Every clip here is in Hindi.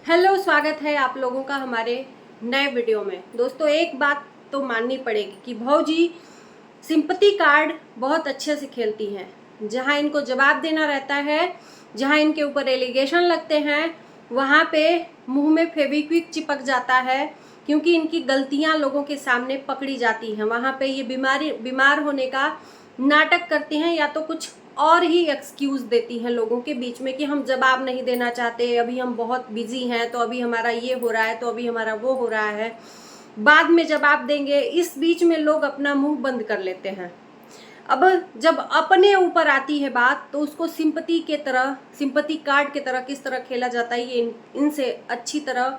हेलो, स्वागत है आप लोगों का हमारे नए वीडियो में। दोस्तों, एक बात तो माननी पड़ेगी कि भौजी सिंपैथी कार्ड बहुत अच्छे से खेलती हैं। जहां इनको जवाब देना रहता है, जहां इनके ऊपर एलिगेशन लगते हैं, वहां पे मुंह में फेविक्विक चिपक जाता है, क्योंकि इनकी गलतियां लोगों के सामने पकड़ी जाती हैं। वहां पे ये बीमार होने का नाटक करती हैं, या तो कुछ और ही एक्सक्यूज देती हैं लोगों के बीच में कि हम जवाब नहीं देना चाहते, अभी हम बहुत बिजी हैं, तो अभी हमारा ये हो रहा है, तो अभी हमारा वो हो रहा है, बाद में जवाब देंगे। इस बीच में लोग अपना मुंह बंद कर लेते हैं। अब जब अपने ऊपर आती है बात, तो उसको सिंपैथी कार्ड की तरह किस तरह खेला जाता है, ये इनसे अच्छी तरह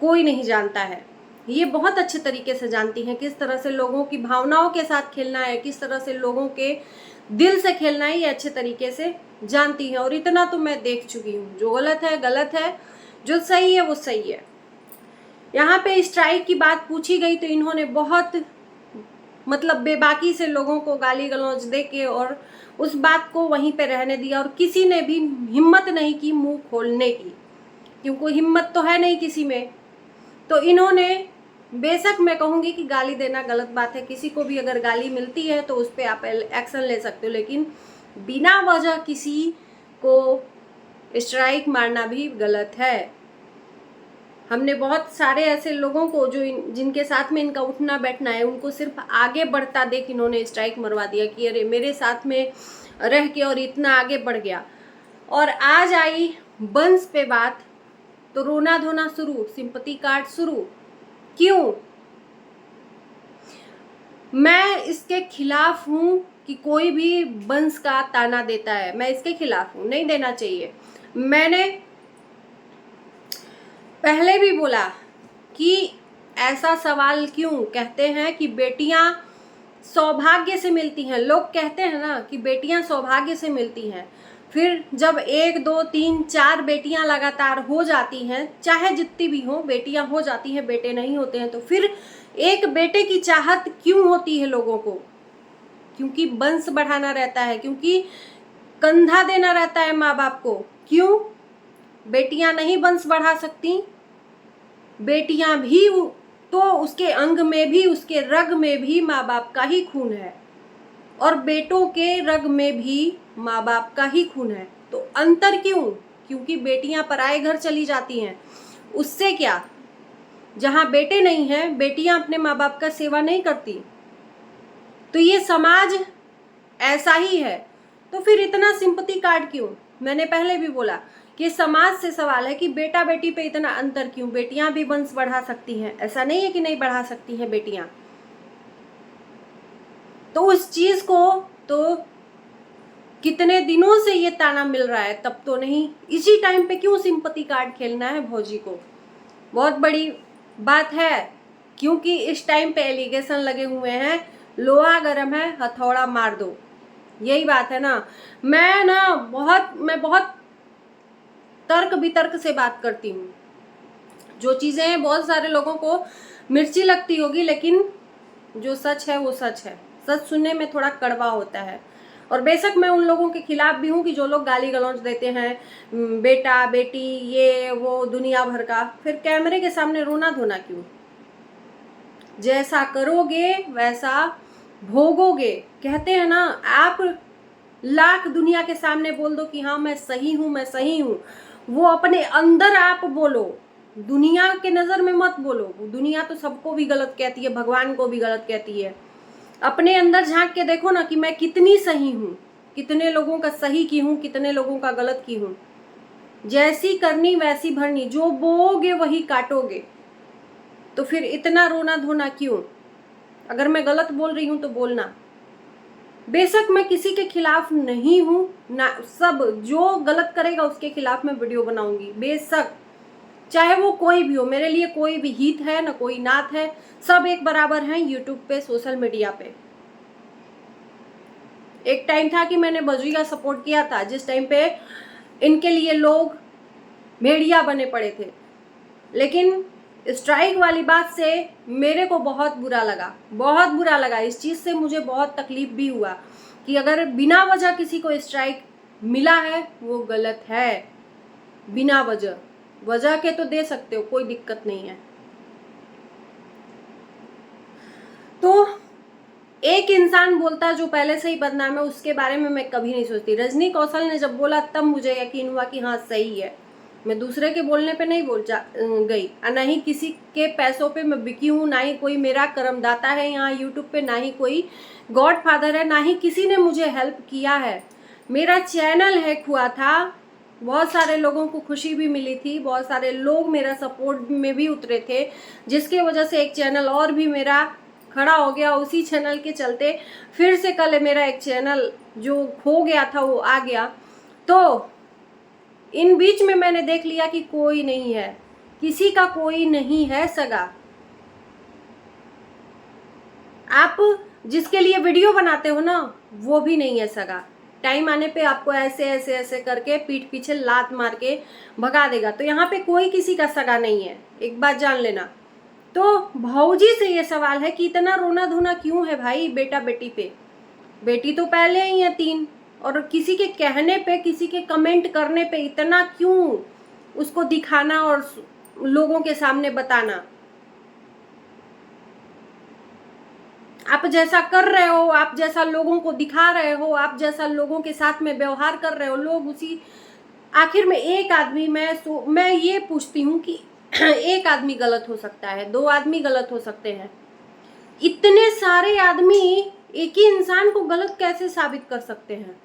कोई नहीं जानता है। ये बहुत अच्छे तरीके से जानती हैं किस तरह से लोगों की भावनाओं के साथ खेलना है, किस तरह से लोगों के दिल से खेलना है, ये अच्छे तरीके से जानती हैं। और इतना तो मैं देख चुकी हूँ, जो गलत है गलत है, जो सही है वो सही है। यहाँ पे स्ट्राइक की बात पूछी गई तो इन्होंने बहुत बेबाकी से लोगों को गाली गलौज दे के और उस बात को वहीं पे रहने दिया, और किसी ने भी हिम्मत नहीं की मुंह खोलने की, क्योंकि हिम्मत तो है नहीं किसी में। तो इन्होंने, बेशक मैं कहूंगी कि गाली देना गलत बात है, किसी को भी अगर गाली मिलती है तो उस पर आप एक्शन ले सकते हो, लेकिन बिना वजह किसी को स्ट्राइक मारना भी गलत है। हमने बहुत सारे ऐसे लोगों को जिनके साथ में इनका उठना बैठना है, उनको सिर्फ आगे बढ़ता देख इन्होंने स्ट्राइक मरवा दिया कि अरे मेरे साथ में रह के और इतना आगे बढ़ गया। और आज आई बंस पे बात तो रोना धोना शुरू, सिंपैथी कार्ड शुरू। क्यों? मैं इसके खिलाफ हूं कि कोई भी बंस का ताना देता है, मैं इसके खिलाफ हूं, नहीं देना चाहिए। मैंने पहले भी बोला कि ऐसा सवाल क्यों कहते हैं कि बेटियां सौभाग्य से मिलती हैं। लोग कहते हैं ना कि बेटियां सौभाग्य से मिलती हैं, फिर जब 1 2 3 4 बेटियां लगातार हो जाती हैं, चाहे जितनी भी हो बेटियां हो जाती हैं, बेटे नहीं होते हैं, तो फिर एक बेटे की चाहत क्यों होती है लोगों को? क्योंकि वंश बढ़ाना रहता है, क्योंकि कंधा देना रहता है माँ बाप को। क्यों बेटियां नहीं वंश बढ़ा सकती? बेटियां भी तो उसके अंग में भी, उसके रग में भी माँ बाप का ही खून है, और बेटों के रग में भी माँ बाप का ही खून है। तो अंतर क्यों? क्योंकि बेटियां पराए घर चली जाती हैं। उससे क्या, जहां बेटे नहीं हैं, बेटियां अपने माँ बाप का सेवा नहीं करती। तो ये समाज ऐसा ही है। तो फिर इतना सिंपैथी कार्ड क्यों? मैंने पहले भी बोला कि समाज से सवाल है कि बेटा बेटी पे इतना अंतर क्यों? बेटियां भी वंश बढ़ा सकती हैं, ऐसा नहीं है कि नहीं बढ़ा सकती हैं बेटियां। तो उस चीज को तो कितने दिनों से ये ताना मिल रहा है, तब तो नहीं, इसी टाइम पे क्यों सिंपैथी कार्ड खेलना है भौजी को? बहुत बड़ी बात है, क्योंकि इस टाइम पे एलिगेशन लगे हुए हैं, लोहा गर्म है, हथौड़ा मार दो, यही बात है ना। मैं बहुत तर्क वितर्क से बात करती हूँ। जो चीजें बहुत सारे लोगों को मिर्ची लगती होगी, लेकिन जो सच है वो सच है। सच सुनने में थोड़ा कड़वा होता है। और बेशक मैं उन लोगों के खिलाफ भी हूँ कि जो लोग गाली गलौज देते हैं, बेटा बेटी ये वो दुनिया भर का, फिर कैमरे के सामने रोना धोना क्यों? जैसा करोगे वैसा भोगोगे। कहते हैं ना, आप लाख दुनिया के सामने बोल दो कि हाँ मैं सही हूँ, मैं सही हूँ, वो अपने अंदर आप बोलो, दुनिया के नजर में मत बोलो। दुनिया तो सबको भी गलत कहती है, भगवान को भी गलत कहती है। अपने अंदर झांक के देखो ना कि मैं कितनी सही हूँ, कितने लोगों का सही की हूँ, कितने लोगों का गलत की हूँ। जैसी करनी वैसी भरनी, जो बोओगे वही काटोगे। तो फिर इतना रोना धोना क्यों? अगर मैं गलत बोल रही हूँ तो बोलना। बेशक मैं किसी के खिलाफ नहीं हूँ ना, सब जो गलत करेगा उसके खिलाफ मैं वीडियो बनाऊंगी, बेशक चाहे वो कोई भी हो। मेरे लिए कोई भी हित है ना कोई नात है, सब एक बराबर हैं यूट्यूब पे, सोशल मीडिया पे। एक टाइम था कि मैंने बजुई का सपोर्ट किया था, जिस टाइम पे इनके लिए लोग भेड़िया बने पड़े थे। लेकिन स्ट्राइक वाली बात से मेरे को बहुत बुरा लगा, बहुत बुरा लगा। इस चीज से मुझे बहुत तकलीफ भी हुआ कि अगर बिना वजह किसी को स्ट्राइक मिला है वो गलत है, बिना वजह। वजह के तो दे सकते हो, कोई दिक्कत नहीं है। तो एक इंसान बोलता जो पहले से ही बदनाम है, उसके बारे में मैं कभी नहीं सोचती। रजनी कौशल ने जब बोला तब मुझे यकीन हुआ कि हाँ सही है। मैं दूसरे के बोलने पे नहीं गई, और ना ही किसी के पैसों पे मैं बिकी हूँ, ना ही कोई मेरा कर्मदाता है यहाँ यूट्यूब पे, ना ही कोई गॉडफादर है, ना ही किसी ने मुझे हेल्प किया है। मेरा चैनल हैक हुआ था, बहुत सारे लोगों को खुशी भी मिली थी, बहुत सारे लोग मेरा सपोर्ट में भी उतरे थे, जिसके वजह से एक चैनल और भी मेरा खड़ा हो गया। उसी चैनल के चलते फिर से कल मेरा एक चैनल जो खो गया था वो आ गया। तो इन बीच में मैंने देख लिया कि कोई नहीं है, किसी का कोई नहीं है सगा। आप जिसके लिए वीडियो बनाते हो ना, वो भी नहीं है सगा। टाइम आने पे आपको ऐसे ऐसे ऐसे करके पीठ पीछे लात मार के भगा देगा। तो यहाँ पे कोई किसी का सगा नहीं है, एक बात जान लेना। तो भाऊजी से ये सवाल है कि इतना रोना धोना क्यों है भाई बेटा बेटी पे? बेटी तो पहले ही है 3, और किसी के कहने पे, किसी के कमेंट करने पे इतना क्यों उसको दिखाना और लोगों के सामने बताना? आप जैसा कर रहे हो, आप जैसा लोगों को दिखा रहे हो, आप जैसा लोगों के साथ में व्यवहार कर रहे हो, लोग उसी आखिर में एक आदमी, मैं ये पूछती हूँ कि एक आदमी गलत हो सकता है, 2 आदमी गलत हो सकते हैं, इतने सारे आदमी एक ही इंसान को गलत कैसे साबित कर सकते हैं?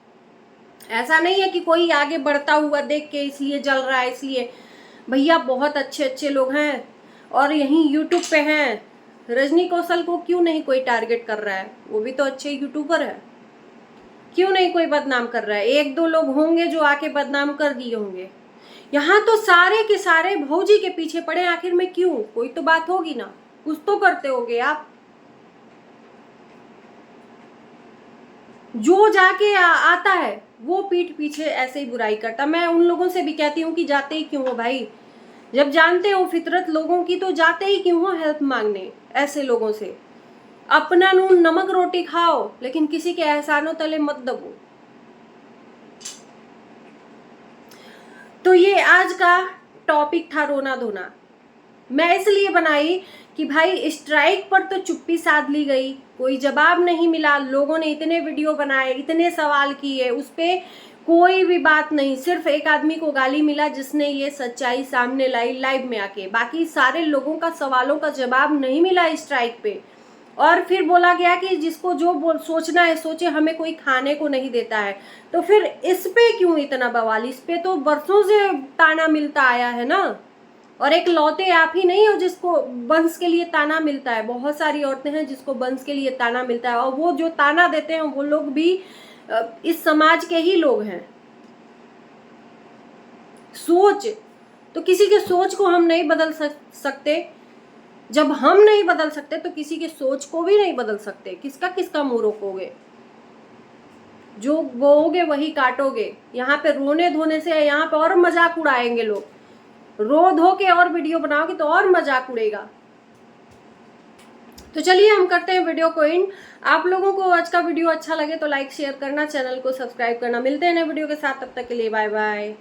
ऐसा नहीं है कि कोई आगे बढ़ता हुआ देख के इसलिए जल रहा है, इसलिए। भैया बहुत अच्छे अच्छे लोग हैं और यहीं यूट्यूब पे हैं। रजनी कौशल को क्यों नहीं कोई टारगेट कर रहा है? वो भी तो अच्छे यूट्यूबर है, क्यों नहीं कोई बदनाम कर रहा है? 1-2 लोग होंगे जो आके बदनाम कर दिए होंगे। यहाँ तो सारे के सारे भौजी के पीछे पड़े, आखिर में क्यों? कोई तो बात होगी ना, कुछ तो करते होगे आप। जो जाके आता है वो पीठ पीछे ऐसे ही बुराई करता। मैं उन लोगों से भी कहती हूँ कि जाते ही क्यों हो भाई? जब जानते हो फितरत लोगों की, तो जाते ही क्यों हो हेल्प मांगने ऐसे लोगों से? अपना नून नमक रोटी खाओ, लेकिन किसी के एहसानों तले मत दबो। तो ये आज का टॉपिक था रोना धोना। मैं इसलिए बनाई कि भाई स्ट्राइक पर तो चुप्पी साध ली गई, कोई जवाब नहीं मिला। लोगों ने इतने वीडियो बनाए, इतने सवाल किए, उस पर कोई भी बात नहीं। सिर्फ एक आदमी को गाली मिला जिसने ये सच्चाई सामने लाई लाइव में आके। बाकी सारे लोगों का सवालों का जवाब नहीं मिला स्ट्राइक पे। और फिर बोला गया कि जिसको जो सोचना है सोचे, हमें कोई खाने को नहीं देता है। तो फिर इस पे क्यों इतना बवाल? इस पे तो बरसों से ताना मिलता आया है ना। और एक लौते आप ही नहीं हो जिसको वंश के लिए ताना मिलता है, बहुत सारी औरतें हैं जिसको वंश के लिए ताना मिलता है। और वो जो ताना देते हैं वो लोग भी इस समाज के ही लोग हैं। सोच, तो किसी के सोच को हम नहीं बदल सकते। जब हम नहीं बदल सकते तो किसी के सोच को भी नहीं बदल सकते। किसका मुंह रोकोगे? जो बोओगे वही काटोगे। यहाँ पे रोने धोने से, यहाँ पे और मजाक उड़ाएंगे लोग। रो धो के और वीडियो बनाओगे तो और मजाक उड़ेगा। तो चलिए हम करते हैं वीडियो को एंड। आप लोगों को आज का वीडियो अच्छा लगे तो लाइक शेयर करना, चैनल को सब्सक्राइब करना। मिलते हैं नए वीडियो के साथ, तब तक के लिए बाय बाय।